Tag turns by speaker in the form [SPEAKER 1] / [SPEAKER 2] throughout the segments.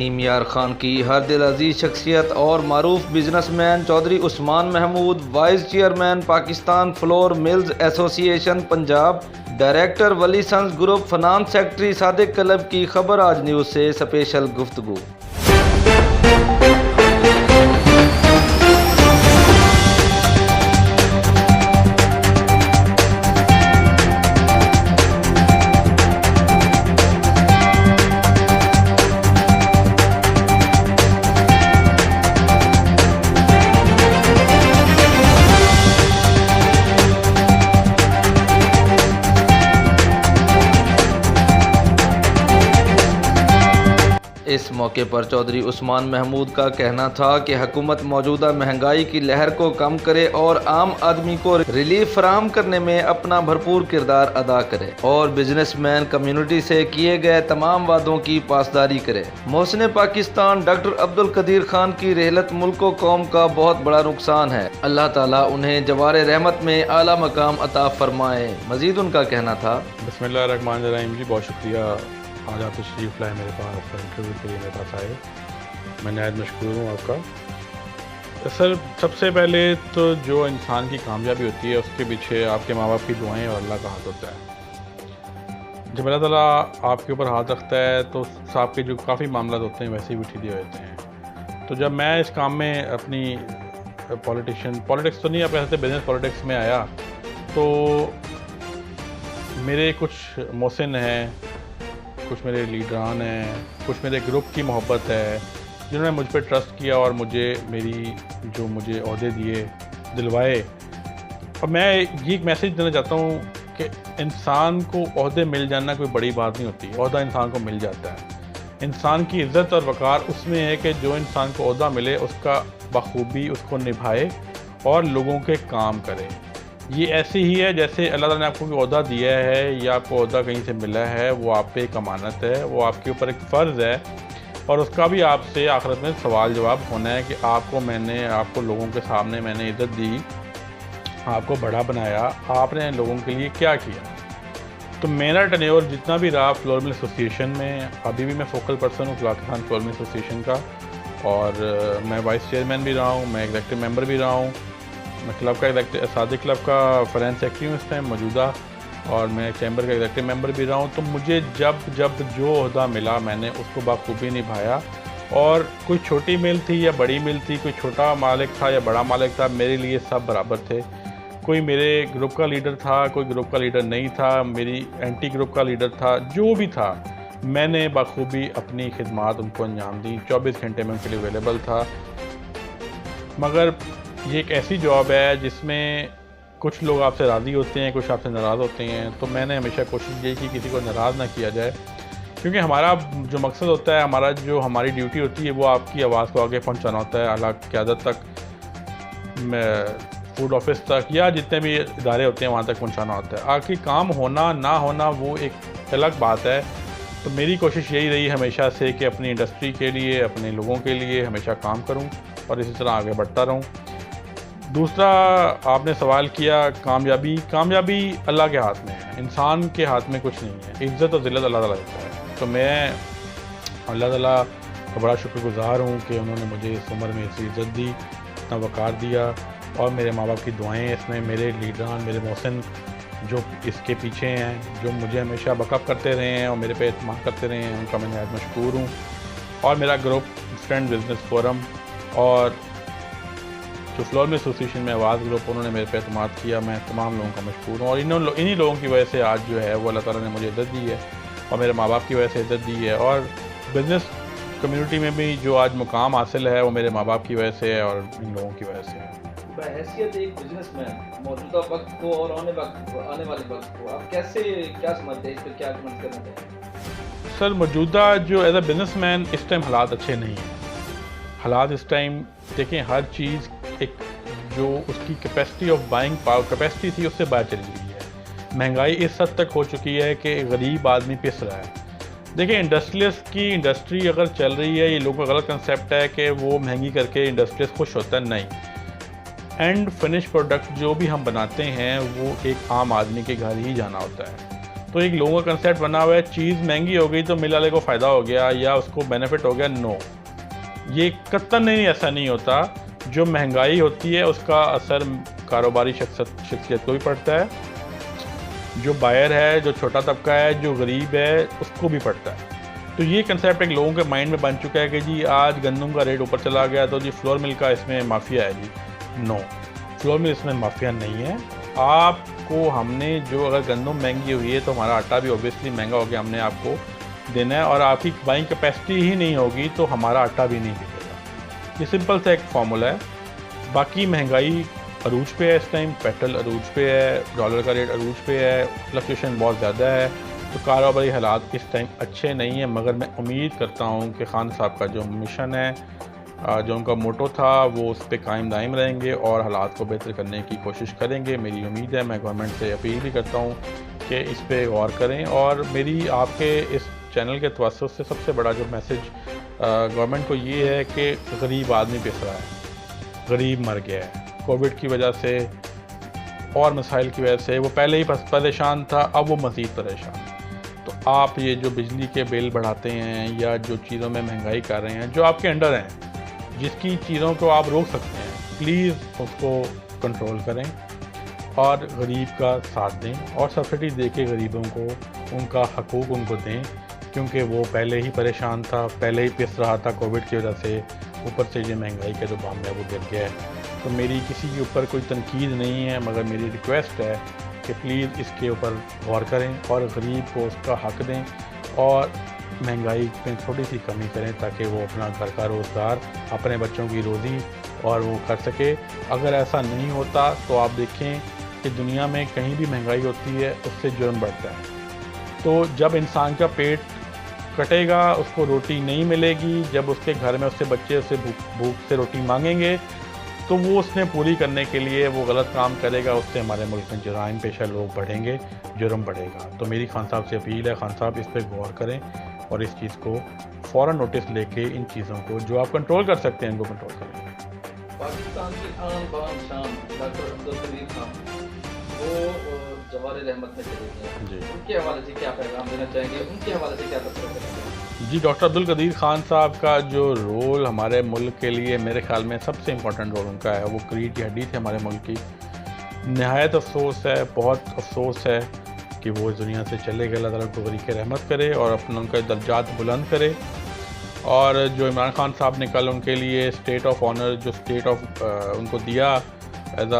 [SPEAKER 1] रहीम यार खान की हर दिल अजीज शख्सियत और मारूफ businessman Chaudhry Usman Mahmood, vice chairman Pakistan flour mills association Punjab, director Wali sons group, finance secretary Sadiq कलब की खबर आज न्यूज़ से स्पेशल गुफ्तगू। इस मौके पर चौधरी उस्मान महमूद का कहना था कि हुकूमत मौजूदा महंगाई की लहर को कम करे और आम आदमी को रिलीफ फराहम करने में अपना भरपूर किरदार अदा करे और बिजनेसमैन कम्युनिटी से किए गए तमाम वादों की पासदारी करे। मोहसिन पाकिस्तान डॉक्टर अब्दुल कदीर खान की रहलत मुल्क व कौम का बहुत बड़ा नुकसान है। अल्लाह ताला उन्हें जवार रहमत में आला मकाम अता फरमाए। मजीद उनका कहना था,
[SPEAKER 2] बिस्मिल्लाहिर्रहमानिर्रहीम जी, बहुत शुक्रिया आज आप तशरीफ़ लाए मेरे पास इंटरव्यू के लिए मेरे पास आए। मैं नहायत मशकूर हूँ आपका। सर, सबसे पहले तो जो इंसान की कामयाबी होती है उसके पीछे आपके माँ बाप की दुआएं और अल्लाह का हाथ होता है। जब अल्लाह ताला आपके ऊपर हाथ रखता है तो आपके जो काफ़ी मामला होते हैं वैसे ही भी ठीक होते हैं। तो जब मैं इस काम में अपनी पॉलिटिक्स तो नहीं, आप कहते बिजनेस पॉलिटिक्स में आया तो मेरे कुछ मोहसिन हैं, कुछ मेरे लीडरान हैं, कुछ मेरे ग्रुप की मोहब्बत है जिन्होंने मुझ पर ट्रस्ट किया और मुझे ओहदे दिए, दिलवाए। और मैं ये एक मैसेज देना चाहता हूँ कि इंसान को ओहदे मिल जाना कोई बड़ी बात नहीं होती। ओहदा इंसान को मिल जाता है। इंसान की इज़्ज़त और वक़ार उसमें है कि जो इंसान को ओहदा मिले उसका बखूबी उसको निभाए और लोगों के काम करे। ये ऐसे ही है जैसे अल्लाह ताला ने आपको कोई ओहदा दिया है या आपको ओहदा कहीं से मिला है, वो आप पे एक अमानत है, वो आपके ऊपर एक फ़र्ज़ है और उसका भी आपसे आखिरत में सवाल जवाब होना है कि आपको लोगों के सामने मैंने इज़्ज़त दी, आपको बड़ा बनाया, आपने लोगों के लिए क्या किया। तो मेरा टेन्योर जितना भी रहा फ्लोर मिल एसोसिएशन में, अभी भी मैं फोकल पर्सन हूँ पाकिस्तान फ्लोर मिल एसोसिएशन का और मैं वाइस चेयरमैन भी रहा हूँ, मैं एग्जेक्टिव मेंबर भी रहा हूँ, मैं क्लब का सादिक क्लब का फाइनेंस सेक्रेटरी हूँ इस टाइम मौजूदा, और मैं चैम्बर का एग्जेक्टिव मेंबर भी रहा हूँ। तो मुझे जब जो ओहदा मिला मैंने उसको बखूबी निभाया और कोई छोटी मिल थी या बड़ी मिल थी, कोई छोटा मालिक था या बड़ा मालिक था, मेरे लिए सब बराबर थे। कोई मेरे ग्रुप का लीडर था, कोई ग्रुप का लीडर नहीं था, मेरी एंटी ग्रुप का लीडर था, जो भी था मैंने बखूबी अपनी खिदमात उनको अंजाम दी। 24 घंटे में उनके लिए अवेलेबल था। मगर ये एक ऐसी जॉब है जिसमें कुछ लोग आपसे राज़ी होते हैं, कुछ आपसे नाराज़ होते हैं। तो मैंने हमेशा कोशिश ये की किसी को नाराज़ ना किया जाए, क्योंकि हमारा जो मकसद होता है, हमारी ड्यूटी होती है वो आपकी आवाज़ को आगे पहुंचाना होता है, आला क़यादत तक, फूड ऑफिस तक या जितने भी इदारे होते हैं वहाँ तक पहुँचाना होता है। आखिर काम होना ना होना वो एक अलग बात है। तो मेरी कोशिश यही रही हमेशा से कि अपनी इंडस्ट्री के लिए, अपने लोगों के लिए हमेशा काम करूँ और इसी तरह आगे बढ़ता रहूँ। दूसरा, आपने सवाल किया कामयाबी अल्लाह के हाथ में है, इंसान के हाथ में कुछ नहीं है। इज़्ज़त और ज़िल्लत अल्लाह ताला देता है। तो मैं अल्लाह ताला का बड़ा शुक्रगुज़ार हूँ कि उन्होंने मुझे इस उम्र में इतनी इज़्ज़त दी, इतना वक़ार दिया और मेरे माँ बाप की दुआएं इसमें, मेरे लीडरान, मेरे मोहसिन जो इसके पीछे हैं, जो मुझे हमेशा बकअप करते रहे हैं और मेरे पे एतमाद करते रहे हैं, उनका मैं नहायत मशकूर हूँ। और मेरा ग्रुप फ्रेंड बिजनेस फोरम और जो फ्लोर मिल एसोसिएशन में आवाज़ ग्रुप, उन्होंने मेरे पे एतमाद किया। मैं तमाम लोगों का मशकूर हूँ और इन्हीं लोगों की वजह से आज जो है वो अल्लाह ताला ने मुझे इज़्ज़त दी है और मेरे माँ बाप की वजह से इज़्ज़त दी है। और बिज़नेस कम्युनिटी में भी जो आज मुकाम हासिल है वो मेरे माँ बाप की वजह से है और इन लोगों की वजह से है।
[SPEAKER 1] बहैसियत एक बिजनेसमैन मौजूदा वक्त को और आने वाले वक्त को आप क्या समझते हैं, इस पर क्या कमेंट करना चाहिए?
[SPEAKER 2] सर, मौजूदा जो एज अ बिजनेसमैन इस टाइम हालात अच्छे नहीं हैं। हालात इस टाइम देखें, हर चीज़ एक जो उसकी capacity of buying power capacity थी उससे बाहर चली गई है। महंगाई इस हद तक हो चुकी है कि गरीब आदमी पिस रहा है। देखिए, इंडस्ट्रियलिस्ट की इंडस्ट्री अगर चल रही है, ये लोगों का गलत कंसेप्ट है कि वो महंगी करके इंडस्ट्रियलिस्ट खुश होता है। नहीं, एंड फिनिश प्रोडक्ट जो भी हम बनाते हैं वो एक आम आदमी के घर ही जाना होता है। तो एक लोगों का कंसेप्ट बना हुआ है चीज़ महंगी हो गई तो मिल वाले को फ़ायदा हो गया या उसको बेनिफिट हो गया। नो, ये कतई नहीं, ऐसा नहीं होता। जो महंगाई होती है उसका असर कारोबारी शख्सियत को भी पड़ता है, जो बायर है, जो छोटा तबका है, जो गरीब है, उसको भी पड़ता है। तो ये कंसेप्ट एक लोगों के माइंड में बन चुका है कि जी आज गंदम का रेट ऊपर चला गया तो जी फ्लोर मिल का इसमें माफिया है जी। नो, फ्लोर मिल इसमें माफिया नहीं है। आपको हमने जो अगर गंदम महंगी हुई है तो हमारा आटा भी ऑब्वियसली महंगा हो गया, हमने आपको देना है, और आपकी बाइंग कैपेसिटी ही नहीं होगी तो हमारा आटा भी नहीं बिकेगा। ये सिंपल सा एक फार्मूला है। बाकी महंगाई अरूज पे है, इस टाइम पेट्रोल अरूज पे है, डॉलर का रेट अरूज पे है, फ्लक्चुएशन बहुत ज़्यादा है, तो कारोबारी हालात इस टाइम अच्छे नहीं है। मगर मैं उम्मीद करता हूँ कि खान साहब का जो मिशन है, जो उनका मोटो था, वो उस पर कायम दायम रहेंगे और हालात को बेहतर करने की कोशिश करेंगे। मेरी उम्मीद है, मैं गवर्नमेंट से अपील भी करता हूँ कि इस पर गौर करें। और मेरी आपके इस चैनल के तवज्जुह से सबसे बड़ा जो मैसेज गवर्नमेंट को ये है कि गरीब आदमी पिस रहा है, गरीब मर गया है कोविड की वजह से और मसाइल की वजह से। वो पहले ही परेशान था, अब वो मज़ीद परेशान है। तो आप ये जो बिजली के बिल बढ़ाते हैं या जो चीज़ों में महंगाई कर रहे हैं, जो आपके अंडर हैं, जिसकी चीज़ों को आप रोक सकते हैं, प्लीज़ उसको कंट्रोल करें और गरीब का साथ दें और सब्सिडी दे के गरीबों को उनका हकूक़ उनको दें, क्योंकि वो पहले ही परेशान था, पहले ही पिस रहा था कोविड की वजह से, ऊपर से ये महंगाई का जो बाम है वो गिर गया है। तो मेरी किसी के ऊपर कोई तनकीद नहीं है, मगर मेरी रिक्वेस्ट है कि प्लीज़ इसके ऊपर गौर करें और गरीब को उसका हक दें और महंगाई में थोड़ी सी कमी करें ताकि वो अपना घर का रोज़गार, अपने बच्चों की रोज़ी और वो कर सके। अगर ऐसा नहीं होता तो आप देखें कि दुनिया में कहीं भी महंगाई होती है उससे जुर्म बढ़ता है। तो जब इंसान का पेट कटेगा, उसको रोटी नहीं मिलेगी, जब उसके घर में उससे बच्चे उससे भूख से रोटी मांगेंगे तो वो उसने पूरी करने के लिए वो गलत काम करेगा, उससे हमारे मुल्क में जराइम पेशा लोग बढ़ेंगे, जुर्म बढ़ेगा। तो मेरी खान साहब से अपील है, खान साहब इस पर गौर करें और इस चीज़ को फ़ौरन नोटिस लेके इन चीज़ों को जो आप कंट्रोल कर सकते हैं इनको कंट्रोल करें।
[SPEAKER 1] पाकिस्तान की आन बान शान डॉक्टर अब्दुल कदीर खान, वो जवारे रहमत में चले गए जी, उनके हवाले से क्या पैगाम देना चाहेंगे, उनके हवाले से क्या तस्वीर करेंगे?
[SPEAKER 2] जी, डॉक्टर अब्दुल कदीर खान साहब का जो रोल हमारे मुल्क के लिए मेरे ख्याल में सबसे इम्पोर्टेंट रोल उनका है। वो रीढ़ की हड्डी थी हमारे मुल्क की। नहायत अफसोस है, बहुत अफसोस है कि वो इस दुनिया से चले गए। अल्लाह ताला उनको गरीक रहमत करे और अपना उनका दर्जात बुलंद करे। और जो इमरान खान साहब ने कल उनके लिए स्टेट ऑफ ऑनर, जो स्टेट ऑफ उनको दिया एज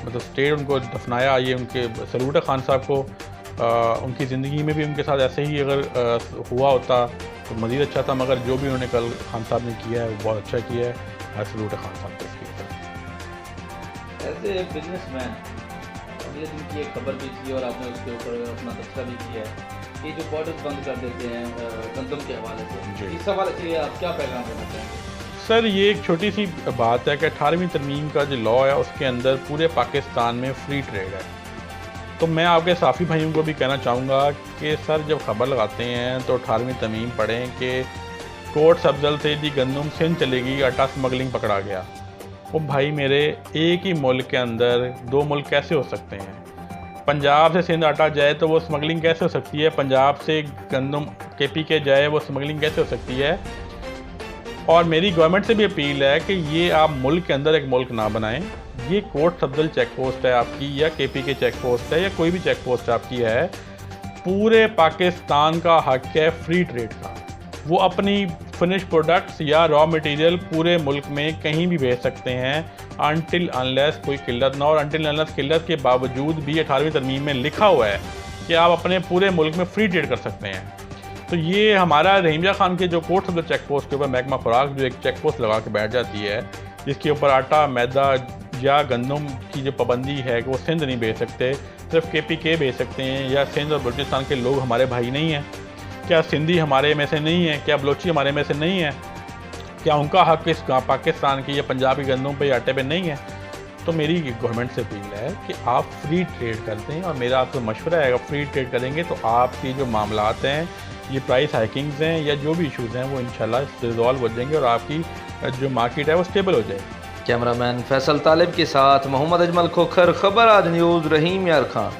[SPEAKER 2] मतलब स्टेट उनको दफनाया, ये उनके सल्यूट है खान साहब को। उनकी ज़िंदगी में भी उनके साथ ऐसे ही अगर हुआ होता तो मज़ीद अच्छा था, मगर जो भी उन्होंने कल खान साहब ने किया है वो बहुत अच्छा किया है। सल्यूट है खान साहब को इसके।
[SPEAKER 1] एज ए बिजनेसमैन, अगले दिन की एक खबर भी थी और आपने उसके ऊपर अपना तबसरा भी किया है कि जो बॉर्डर बंद कर देते हैं गंदम के हवाले से, इस हवाले से आप क्या पैगाम देना चाहेंगे?
[SPEAKER 2] सर, ये एक छोटी सी बात है कि 18वीं तरमीम का जो लॉ है उसके अंदर पूरे पाकिस्तान में फ्री ट्रेड है। तो मैं आपके साफ़ी भाइयों को भी कहना चाहूँगा कि सर जब खबर लगाते हैं तो 18वीं तरमीम पढ़ें कि कोर्ट अफजल से जी गंदम सिंध चलेगी, आटा स्मगलिंग पकड़ा गया। वो भाई मेरे, एक ही मुल्क के अंदर दो मुल्क कैसे हो सकते हैं? पंजाब से सिंध आटा जाए तो वो स्मगलिंग कैसे हो सकती है? पंजाब से गंदम KPK जाए वो स्मगलिंग कैसे हो सकती है? और मेरी गवर्नमेंट से भी अपील है कि ये आप मुल्क के अंदर एक मुल्क ना बनाएं। ये कोर्ट अफजल चेक पोस्ट है आपकी या KPK चेक पोस्ट है या कोई भी चेक पोस्ट आपकी है, पूरे पाकिस्तान का हक है फ्री ट्रेड का। वो अपनी फिनिश प्रोडक्ट्स या रॉ मटेरियल पूरे मुल्क में कहीं भी भेज सकते हैं अनटिल अनलेस कोई किल्लत ना। और अनटिल अनलेस किल्लत के बावजूद भी 18वीं तरमीम में लिखा हुआ है कि आप अपने पूरे मुल्क में फ्री ट्रेड कर सकते हैं। तो ये हमारा रहीम खान के जो कोर्ट अफजल चेक पोस्ट के ऊपर महकमा खुराक जो एक चेक पोस्ट लगा के बैठ जाती है, जिसके ऊपर आटा, मैदा या गंदम की जो पाबंदी है कि वो सिंध नहीं भेज सकते, सिर्फ KPK भेज सकते हैं, या सिंध और बलूचिस्तान के लोग हमारे भाई नहीं हैं? क्या सिंधी हमारे में से नहीं है? क्या बलोची हमारे में से नहीं है? क्या उनका हक इस पाकिस्तान की या पंजाबी गंदम पे या आटे पे नहीं है? तो मेरी गवर्नमेंट से अपील है कि आप फ्री ट्रेड करते हैं और मेरा आपको मशवरा है, अगर फ्री ट्रेड करेंगे तो आपकी जो मामलात हैं, ये प्राइस हाइकिंग्स हैं या जो भी इशूज़ हैं, वो इंशाल्लाह रिजॉल्व हो जाएंगे और आपकी जो मार्केट है वो स्टेबल हो जाएगी।
[SPEAKER 1] कैमरामैन फैसल तालिब के साथ मोहम्मद अजमल खोखर, खबर आज न्यूज़, रहीम यार खान।